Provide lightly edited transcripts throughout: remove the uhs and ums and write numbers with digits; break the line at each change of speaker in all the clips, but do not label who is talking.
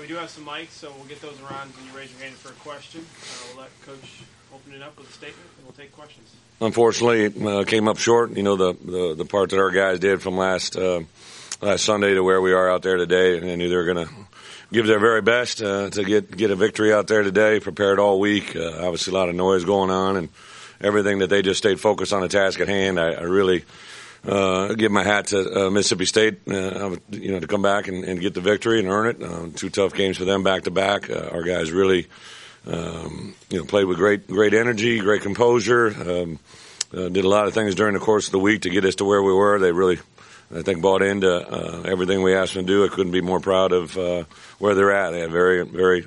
we do have some mics, so we'll get those around when you raise your hand for a question. We'll let Coach open it up with a statement, and we'll take questions.
Unfortunately, came up short. The part that our guys did from last Sunday to where we are out there today, and I knew they were going to give their very best to get a victory out there today. Prepared all week. Obviously, a lot of noise going on, and everything that they just stayed focused on the task at hand. I really give my hat to Mississippi State, to come back and get the victory and earn it. 2 tough games for them back to back. Our guys really, played with great energy, great composure. Did a lot of things during the course of the week to get us to where we were. They really, I think, bought into everything we asked them to do. I couldn't be more proud of where they're at. They had a very, very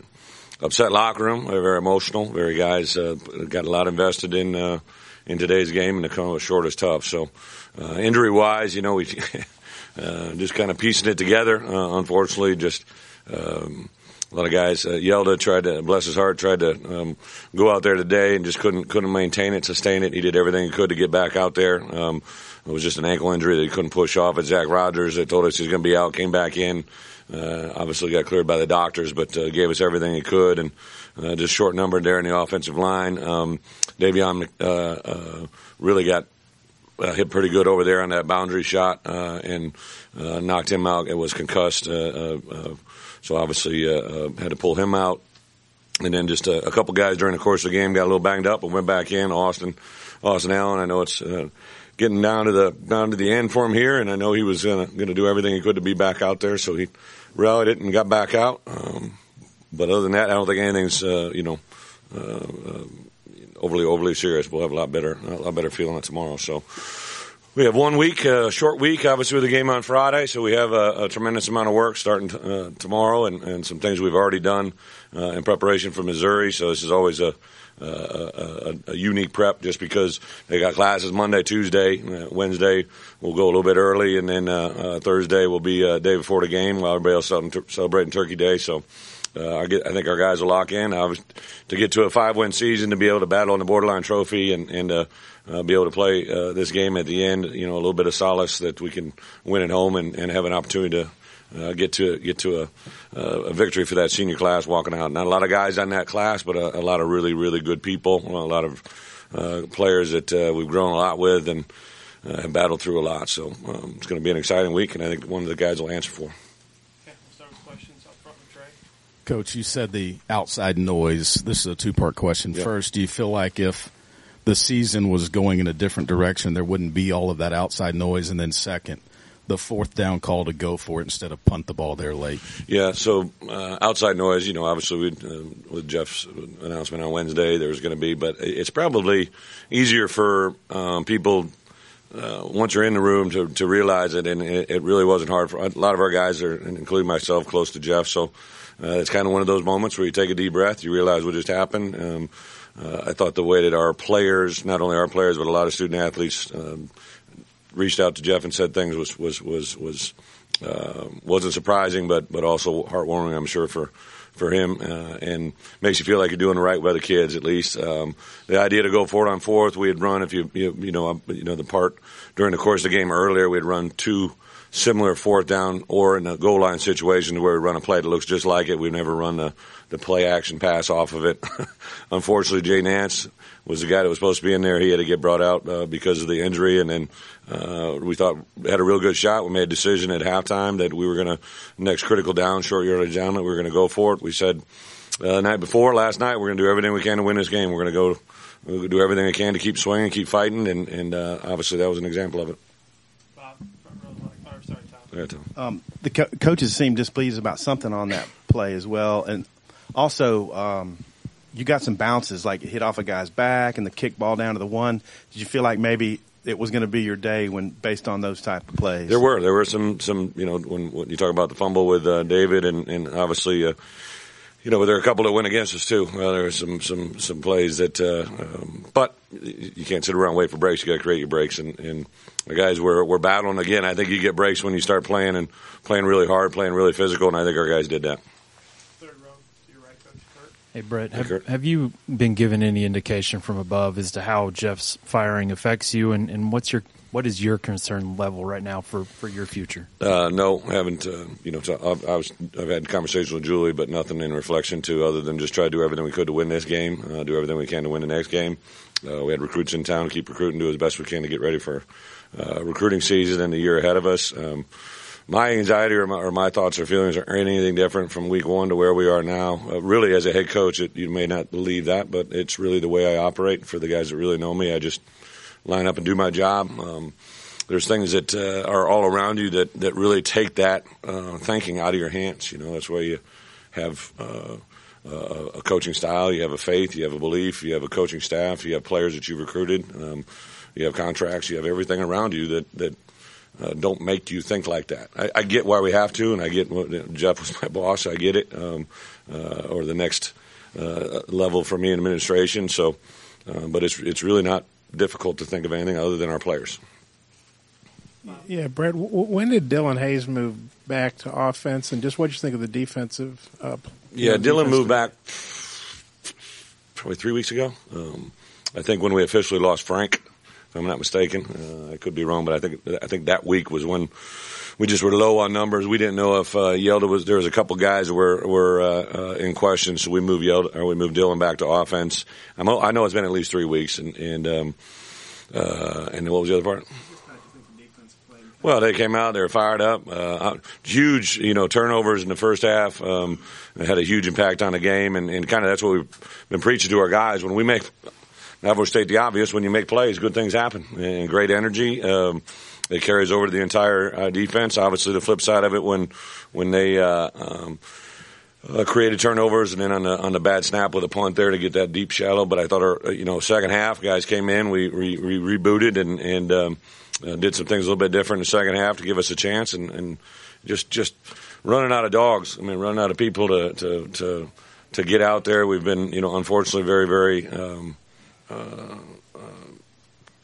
upset locker room. They're very emotional. Very guys got a lot invested in today's game, and to come up short is tough. So, injury-wise, we just kind of piecing it together. Unfortunately, just a lot of guys. Yelda tried to, bless his heart, tried to go out there today and just couldn't maintain it, sustain it. He did everything he could to get back out there. It was just an ankle injury that he couldn't push off. At Zach Rogers, that told us he was going to be out, came back in. Obviously got cleared by the doctors, but gave us everything he could, and just short numbered there in the offensive line. Davion really got hit pretty good over there on that boundary shot and knocked him out. It was concussed, so obviously had to pull him out. And then just a couple guys during the course of the game got a little banged up and went back in. Austin Allen, I know it's getting down to the end for him here, and I know he was going to do everything he could to be back out there, so he rallied it and got back out. But other than that, I don't think anything's overly serious. We'll have a lot better feeling it tomorrow. So we have 1 week, short week, obviously with the game on Friday. So we have a tremendous amount of work starting tomorrow, and some things we've already done in preparation for Missouri. So this is always a unique prep, just because they got classes Monday, Tuesday, Wednesday we'll go a little bit early, and then Thursday will be a day before the game while everybody else celebrating Turkey Day. So I think our guys will lock in to get to a 5-win season, to be able to battle on the borderline trophy, and be able to play this game at the end. A little bit of solace that we can win at home and have an opportunity to get to a victory for that senior class walking out. Not a lot of guys on that class, but a lot of really, really good people, a lot of players that we've grown a lot with and have battled through a lot. So it's going to be an exciting week, and I think one of the guys will answer for.
Okay, we'll start with questions up front with Trey.
Coach, you said the outside noise. This is a 2-part question.
Yep.
First, do you feel like if the season was going in a different direction, there wouldn't be all of that outside noise? And then second, the 4th down call to go for it instead of punt the ball there late.
Yeah, so outside noise, obviously with Jeff's announcement on Wednesday, there's going to be, but it's probably easier for people once you're in the room to realize it, and it really wasn't hard for a lot of our guys, including myself, close to Jeff. So it's kind of one of those moments where you take a deep breath, you realize what just happened. I thought the way that our players, not only our players, but a lot of student athletes, reached out to Jeff and said things wasn't surprising, but also heartwarming, I'm sure, for him, and makes you feel like you're doing the right by the kids, at least. The idea to go for it on 4th, we had run, the part during the course of the game earlier, we had run 2 similar 4th down or in a goal line situation where we run a play that looks just like it. We've never run the play action pass off of it. Unfortunately, Jay Nance was the guy that was supposed to be in there. He had to get brought out because of the injury, and then we thought we had a real good shot. We made a decision at halftime that we were going to, next critical down, short yardage down, that we were going to go for it. We said last night, we're going to do everything we can to win this game. We're going to do everything we can to keep swinging, keep fighting, and obviously that was an example of it.
Bob, front row, sorry, Tom.
Yeah, Tom.
The coaches seemed displeased about something on that play as well, and also you got some bounces, like it hit off a guy's back and the kick ball down to the 1. Did you feel like maybe it was going to be your day based on those type of plays?
There were some when you talk about the fumble with David, and obviously there are a couple that went against us too. There were some plays that but you can't sit around and wait for breaks. You got to create your breaks, and the guys were battling again. I think you get breaks when you start playing really hard, playing really physical, and I think our guys did that.
Hey, Brett, have you been given any indication from above as to how Jeff's firing affects you, and what's your What is your concern level right now for your future?
No, haven't. I've had conversations with Julie, but nothing in reflection to other than just try to do everything we could to win this game, do everything we can to win the next game. We had recruits in town, keep recruiting, do as best we can to get ready for recruiting season and the year ahead of us. My anxiety or my thoughts or feelings are anything different from week one to where we are now. Really, as a head coach, you may not believe that, but it's really the way I operate. For the guys that really know me, I just line up and do my job. There's things that are all around you that really take that thinking out of your hands. That's why you have a coaching style, you have a faith, you have a belief, you have a coaching staff, you have players that you've recruited, you have contracts, you have everything around you that don't make you think like that. I get why we have to, and I get Jeff was my boss. I get it, or the next level for me in administration. So, but it's really not difficult to think of anything other than our players.
Yeah, Bret, when did Dylan Hayes move back to offense, and just what did you think of the defensive?
Dylan moved back probably 3 weeks ago. I think when we officially lost Frank, if I'm not mistaken. I could be wrong, but I think that week was when we just were low on numbers. We didn't know if Yelda was. There was a couple guys that were in question, so we moved Dylan back to offense. I know it's been at least 3 weeks, and what was the other part? Well, they came out. They were fired up. Huge, turnovers in the first half. It had a huge impact on the game, and kind of that's what we've been preaching to our guys. When we make, I will state the obvious, when you make plays, good things happen, and great energy. It carries over to the entire defense. Obviously, the flip side of it, when they created turnovers, and then on the bad snap with a punt there to get that deep shallow. But I thought our second half guys came in. We rebooted and did some things a little bit different in the second half to give us a chance, and just running out of dogs. I mean, running out of people to get out there. We've been, unfortunately, very, very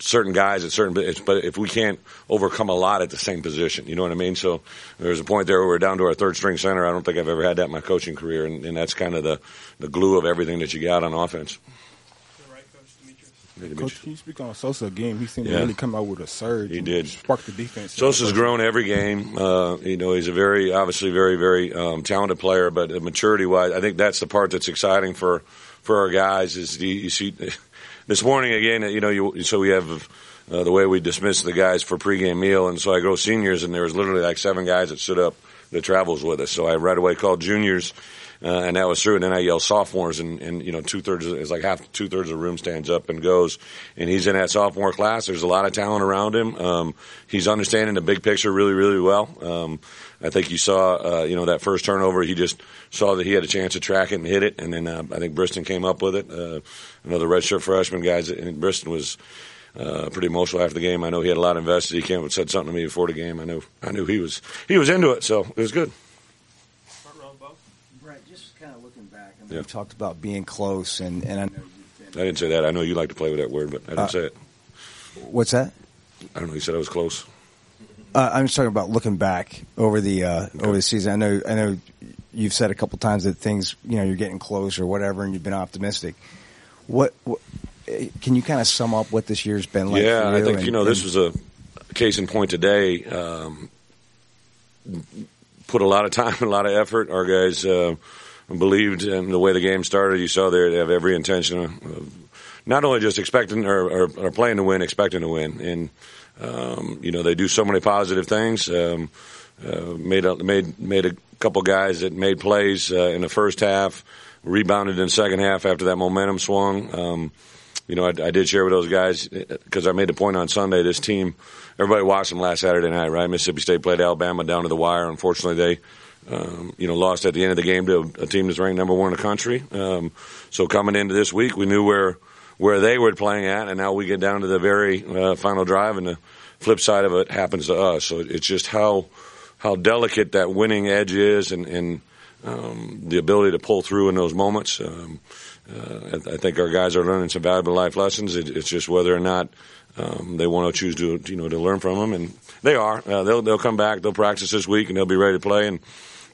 certain guys at certain, but if we can't overcome a lot at the same position, you know what I mean? So there's a point there where we're down to our third string center. I don't think I've ever had that in my coaching career, and that's kind of the glue of everything that you got on offense.
Coach, can you speak on Sosa again? He seemed to really come out with a surge.
He did.
Spark the defense.
Sosa's grown every game. He's a obviously very, very talented player, but maturity-wise, I think that's the part that's exciting for our guys is you see this morning again, so we have the way we dismiss the guys for pregame meal, and so I go seniors, and there was literally like 7 guys that stood up that travels with us. So I right away called juniors, and that was through. And then I yelled sophomores, and 2/3 is like two-thirds of the room stands up and goes. And he's in that sophomore class. There's a lot of talent around him. He's understanding the big picture really, really well. I think you saw, that first turnover. He just saw that he had a chance to track it and hit it. And then I think Briston came up with it. Another redshirt freshman guys. And Briston was pretty emotional after the game. I know he had a lot invested. He came and said something to me before the game. I knew he was into it. So it was good.
Kind of looking back, you talked about being close, and I know you've been.
I didn't say that. I know you like to play with that word, but I didn't say it.
What's that?
I don't know. You said I was close.
I'm just talking about looking back over the season. I know you've said a couple times that things, you're getting close or whatever, and you've been optimistic. What can you kind of sum up what this year's been like?
Yeah,
for you?
I think this was a case in point today. Put a lot of time, a lot of effort. Our guys. Believed in the way the game started. You saw they have every intention of not only just expecting or playing to win, expecting to win. And, they do so many positive things. Made a couple guys that made plays in the first half, rebounded in the second half after that momentum swung. I did share with those guys because I made the point on Sunday, this team, everybody watched them last Saturday night, right? Mississippi State played Alabama down to the wire. Unfortunately, they lost at the end of the game to a team that's ranked number 1 in the country. So coming into this week, we knew where they were playing at, and now we get down to the very final drive, and the flip side of it happens to us. So it's just how delicate that winning edge is, and the ability to pull through in those moments. I think our guys are learning some valuable life lessons. It's just whether or not they want to choose to learn from them, and they are. They'll come back. They'll practice this week, and they'll be ready to play and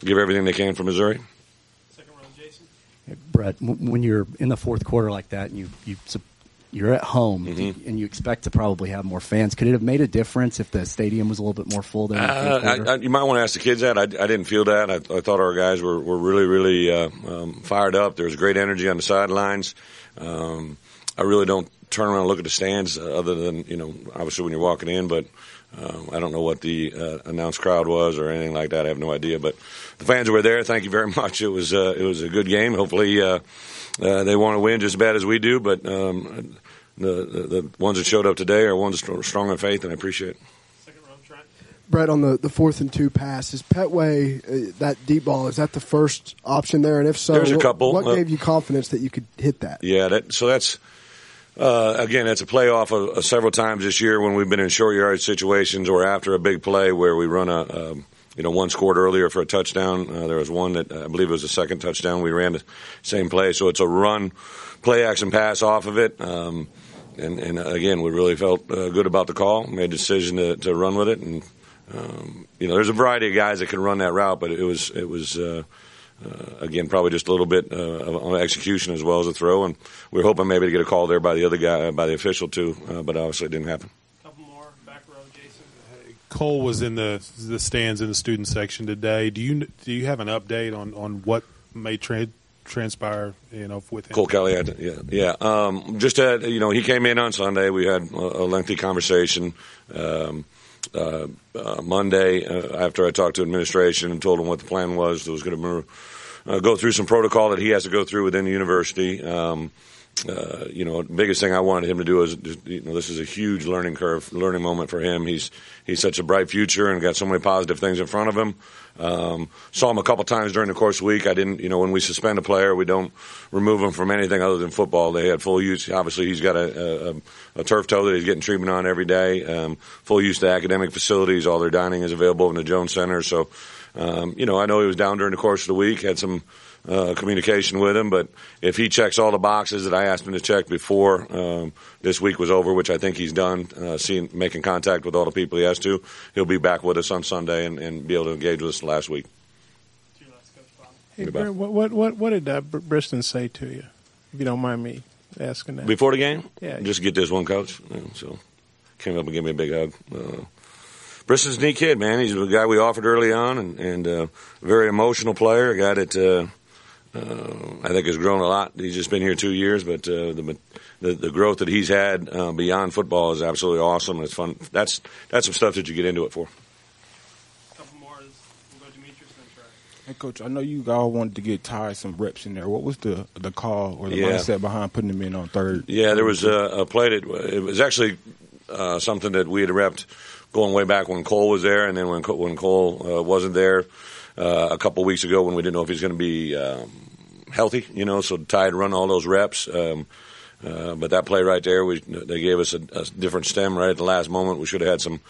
give everything they can for Missouri.
Second round, Jason.
Hey, Bret, when you're in the fourth quarter like that, and you You're at home, and you expect to probably have more fans. Could it have made a difference if the stadium was a little bit more full there?
You might want to ask the kids that. I didn't feel that. I thought our guys were really, really fired up. There was great energy on the sidelines. I really don't turn around and look at the stands other than, obviously when you're walking in, but I don't know what the announced crowd was or anything like that. I have no idea. But the fans were there. Thank you very much. It was a good game. Hopefully they want to win just as bad as we do, but the ones that showed up today are ones strong in faith, and I appreciate it.
Second row, Trent.
Brett, on the 4th and 2 pass, is Petway, that deep ball, is that the first option there? And if so,
there's a couple.
What gave you confidence that you could hit that?
Yeah, that's again, that's a play off of several times this year when we've been in short yard situations or after a big play where we run one scored earlier for a touchdown. There was one that I believe it was the second touchdown. We ran the same play, so it's a run, play action pass off of it. And again, we really felt good about the call. Made a decision to run with it, and there's a variety of guys that can run that route, but it was again probably just a little bit on execution as well as a throw, and we were hoping maybe to get a call there by the other guy, by the official too, but obviously it didn't happen.
Couple more, back row, Jason.
Cole was in the stands in the student section today. Do you have an update on what may transpire, with him?
Cole Kelley, just he came in on Sunday. We had a lengthy conversation Monday after I talked to administration and told them what the plan was. There was going to go through some protocol that he has to go through within the university. The biggest thing I wanted him to do is, this is a huge learning moment for him. He's such a bright future and got so many positive things in front of him. Saw him a couple times during the course of the week. I didn't, when we suspend a player, we don't remove him from anything other than football. They had full use. Obviously, he's got a turf toe that he's getting treatment on every day. Full use to academic facilities. All their dining is available in the Jones Center. So, I know he was down during the course of the week. Had some communication with him, but if he checks all the boxes that I asked him to check before this week was over, which I think he's done, making contact with all the people he has to, he'll be back with us on Sunday and be able to engage with us last week.
Hey, Brett, what did Briston say to you, if you don't mind me asking that?
Before the game?
Yeah.
Just get this one, coach. So came up and gave me a big hug. Briston's a neat kid, man. He's a guy we offered early on and a very emotional player, a guy that I think has grown a lot. He's just been here 2 years, but the growth that he's had beyond football is absolutely awesome. It's fun. That's some stuff that you get into it for.
A couple more. We'll go to Demetrius and then Trey.
Hey, Coach, I know you all wanted to get Ty some reps in there. What was the call or the mindset behind putting him in on third?
Yeah, there was a play that it was actually something that we had repped going way back when Cole was there, and then when Cole wasn't there a couple weeks ago when we didn't know if he was going to be healthy, so Ty had run all those reps. But that play right there, they gave us a different stem right at the last moment. We should have had some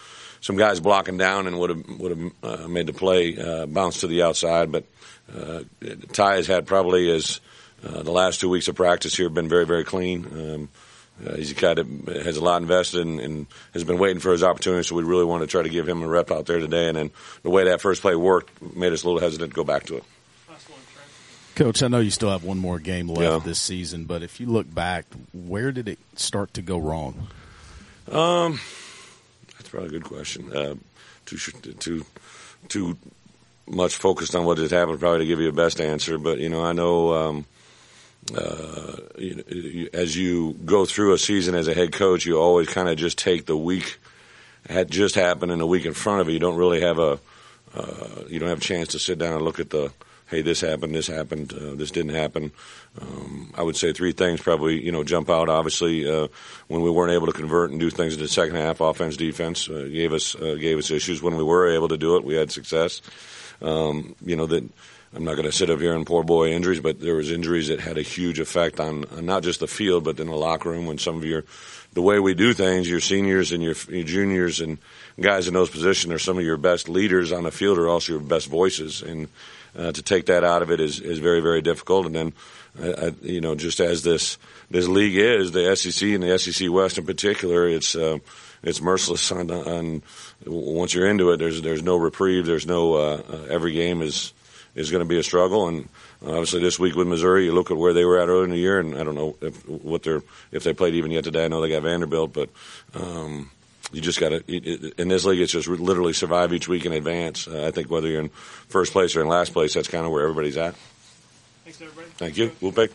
guys blocking down and would have made the play bounce to the outside. But Ty has had probably the last 2 weeks of practice here been very, very clean. He's a guy that has a lot invested and has been waiting for his opportunity, so we really want to try to give him a rep out there today. And then the way that first play worked made us a little hesitant to go back to it.
Coach, I know you still have one more game left this season, but if you look back, where did it start to go wrong?
That's probably a good question. Too much focused on what has happened probably to give you a best answer, but I know as you go through a season as a head coach, you always kind of just take the week had just happened and the week in front of you. You don't really have you don't have a chance to sit down and look at hey, this happened, this didn't happen. I would say three things probably, jump out. Obviously, when we weren't able to convert and do things in the second half, offense, defense, gave us issues. When we were able to do it, we had success. That I'm not going to sit up here and poor boy injuries, but there was injuries that had a huge effect on not just the field, but in the locker room when some of the way we do things, your seniors and your juniors and guys in those positions are some of your best leaders on the field are also your best voices. And to take that out of it is very, very difficult. And then, just as this league is, the SEC and the SEC West in particular, it's merciless on once you're into it. There's no reprieve. There's no every game is is going to be a struggle. And obviously this week with Missouri, you look at where they were at early in the year, and I don't know if they played even yet today. I know they got Vanderbilt, but you just got to, in this league, it's just literally survive each week in advance. I think whether you're in first place or in last place, that's kind of where everybody's at.
Thanks, everybody.
Thank you. We'll pick.